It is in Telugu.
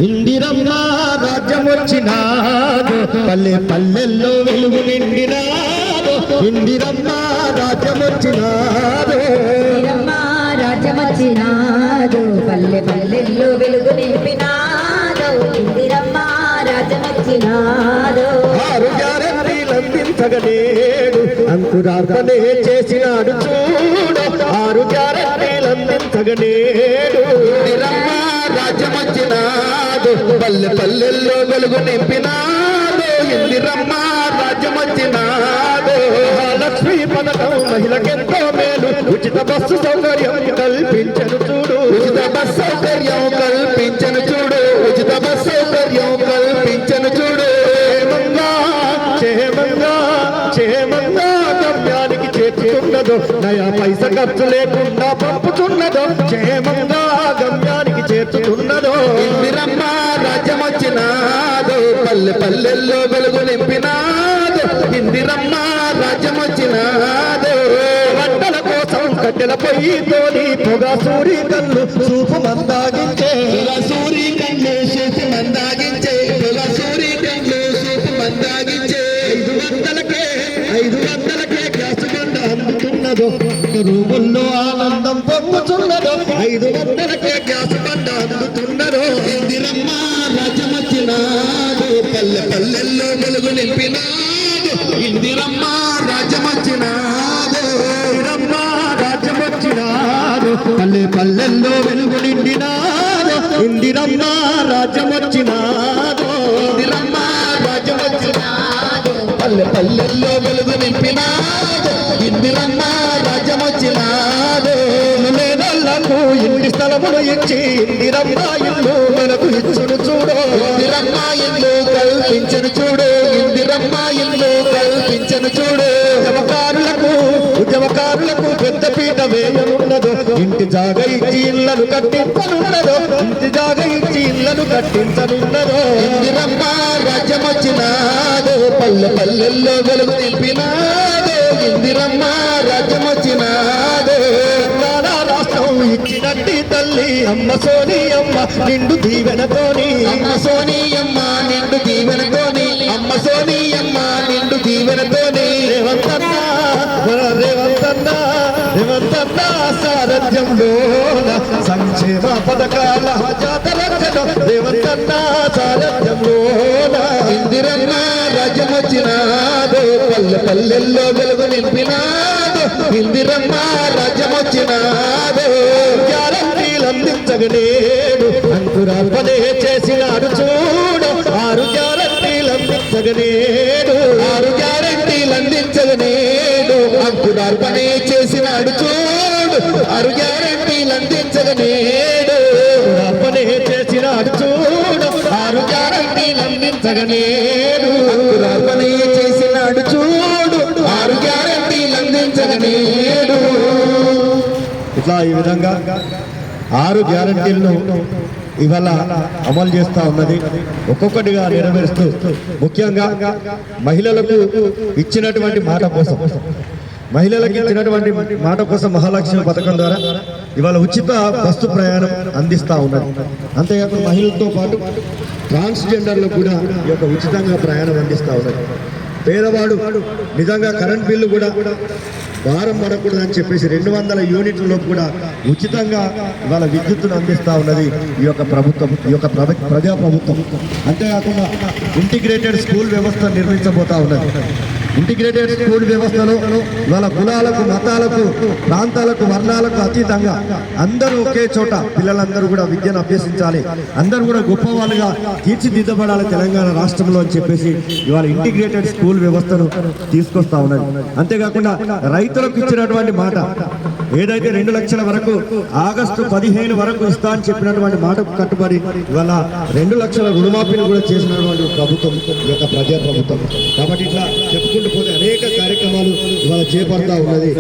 ఇందిరమ్మ రాజ్యం వచ్చినాడు, పల్లె పల్లెల్లో వెలుగు నిండినాడు. ఇందిరమ్మ రాజ్యం వచ్చినాడు, రాజ్యం వచ్చినాడు, పల్లె పల్లెల్లో వెలుగు నింపినాడు. ఇందిరమ్మ రాజ్యం వచ్చినాడు. 6 గ్యారెంటీలు అందించగలేడు, అంకురార్పణే చేసినాడు చూడు. 6 గ్యారెంటీలు అందించగలేడు. ఇందిరమ్మ రాజ్యం వచ్చినాడు, పల్లె పల్లెల్లో వెలుగు నింపినాడు. ఇందిరమ్మ రాజ్యం వచ్చినాడు. లక్ష్మీ పథకం మహిళకెంతో మేలు, ఉచిత బస్సు సౌకర్యం కల్పించను చూడు. ఉచిత బస్సు సౌకర్యం కల్పించను చూడు. ఉచిత బస్సు సౌకర్యం కల్పించను చూడు. క్షేమంగా క్షేమంగా గమ్యానికి చేర్చుతున్నదో, నయా పైస ఖర్చు లేకుండా పంపుతున్నదో. క్షేమంగా గమ్యానికి చేర్చుతున్నదో. ఇందిరమ్మ రాజ్యం వచ్చినాదో, పల్లె పల్లెల్లో వెలుగు నింపినాదో. ఇందిరమ్మ రాజ్యం వచ్చినాదో. వంటల కోసం కట్టెల పొయ్యితోని పొగ సూరి కళ్ళు చూపు మందాగించే. సూరి కళ్ళు చూపు మందాగించే. పొగ సూరి కళ్ళు చూపు మందాగించే. 500కే గ్యాస్ బండ అందుతున్నదో, రూముల్లో ఆనందం పొంగుతున్నదో. 500కే గ్యాస్ బండ అందుతున్నదో. ఇందిరమ్మ రాజ్యం వచ్చినాడు, పల్లె పల్లెల్లో వెలుగు నింపినాడు. ఇందిరమ్మ రాజ్యం వచ్చినాడు. ఇందిరమ్మ రాజ్యం వచ్చినాడు, పల్లె పల్లెల్లో వెలుగు నిండినాడు. ఇందిరమ్మ రాజ్యం వచ్చినాడు. ఇందిరమ్మ రాజ్యం వచ్చినాడు, పల్లె పల్లెల్లో వెలుగు నింపినాడు. ఇందిరమ్మ రాజ్యం వచ్చినాడు. లేదల్లకు ఇంటి స్థలములు ఇచ్చి ఇందిరమ్మ ఇల్లు మనకు ఇచ్చును చూడు. ఇందిరమ్మ ఇల్లు కల్పించను చూడు. ఇందిరమ్మ ఇల్లు కల్పించను చూడు. ఉద్యమకారులకు పెద్ద పీట వేయనున్నదో, ఇంటి జాగ ఇచ్చి ఇళ్లను కట్టించనున్నదో. ఇంటి జాగ ఇచ్చి ఇళ్లను కట్టించనున్నదో. ఇందిరమ్మ రాజ్యం వచ్చినాడు, పల్లె పల్లెల్లో వెలుగు నింపినాడు. ఇందిరమ్మ రాజ్యం వచ్చినాడు. రాష్ట్రం ఇచ్చినట్టి తల్లి అమ్మ సోనియమ్మ నిండు దీవెనతోని. అమ్మ సోనియమ్మ నిండు దీవెనతోని. అమ్మ సోనియమ్మ నిండు దీవెనతోని. రేవంతన్న సారథ్యంలోన సంక్షేమ పథకాల జాతరక్షణ. రేవంతన్న సారథ్యంలోన ఇందిరమ్మ రాజ్యం వచ్చినాడు, పల్లె పల్లెల్లో వెలుగు నింపినాడు. ఇందిరమ్మ రాజ్యం వచ్చినాడు. గ్యారంటీలు అందించగలేడు, అంకురార్పణే చేసినాడు చూడు. 6 గ్యారంటీలు అందించగలేడు. 6 గ్యారంటీలు అందించగలేడు, అంకురార్పణే చేసినాడు చూడు. 6 గ్యారంటీలు అందించగలేడు, అంకురార్పణే చేసినాడు చూడు. 6 గ్యారంటీలు అందించగలేడు, అంకురార్పణే చేసినాడు చూడు. 6 గ్యారంటీలు అందించగలేడు. ఇట్లా ఈ విధంగా 6 గ్యారంటీలను ఇవాళ అమలు చేస్తూ ఉన్నది. ఒక్కొక్కటిగా నెరవేరుస్తూ ముఖ్యంగా మహిళలకు ఇచ్చినటువంటి మాట కోసం, మహిళలకు ఇచ్చినటువంటి మాట కోసం మహాలక్ష్మి పథకం ద్వారా ఇవాళ ఉచిత బస్సు ప్రయాణం అందిస్తూ ఉన్నది. అంతేకాకుండా మహిళలతో పాటు ట్రాన్స్జెండర్లకు కూడా ఈ యొక్క ఉచితంగా ప్రయాణం అందిస్తూ ఉన్నది. పేదవాడు నిజంగా కరెంట్ బిల్లు కూడా భారం పడకూడదని చెప్పేసి 200 యూనిట్లలో కూడా ఉచితంగా ఇవాళ విద్యుత్తును అందిస్తూ ఉన్నది ఈ యొక్క ప్రభుత్వం, ఈ యొక్క ప్రజాప్రభుత్వం. అంతేకాకుండా ఇంటిగ్రేటెడ్ స్కూల్ వ్యవస్థ నిర్మించబోతా ఉన్నది. ఇంటిగ్రేటెడ్ స్కూల్ వ్యవస్థలో ఇవాళ కులాలకు, మతాలకు, ప్రాంతాలకు, వర్ణాలకు అతీతంగా అందరూ ఒకే చోట పిల్లలందరూ కూడా విద్యను అభ్యసించాలి, అందరూ కూడా గొప్ప వాళ్ళుగా తీర్చిదిద్దబడాలి తెలంగాణ రాష్ట్రంలో అని చెప్పేసి ఇవాళ ఇంటిగ్రేటెడ్ స్కూల్ వ్యవస్థను తీసుకొస్తా ఉన్నది. అంతేకాకుండా రైతులకు ఇచ్చినటువంటి మాట ఏదైతే 2 లక్షల వరకు ఆగస్టు 15 వరకు ఇస్తా అని చెప్పినటువంటి మాటకు కట్టుబడి ఇవాళ 2 లక్షల రుణమాఫీని కూడా చేసినటువంటి ప్రభుత్వం ఈ యొక్క ప్రజాప్రభుత్వం. కాబట్టి ఇట్లా చెప్పుకుంటూ పోతే అనేక కార్యక్రమాలు ఇవాళ చేపడతా ఉన్నది.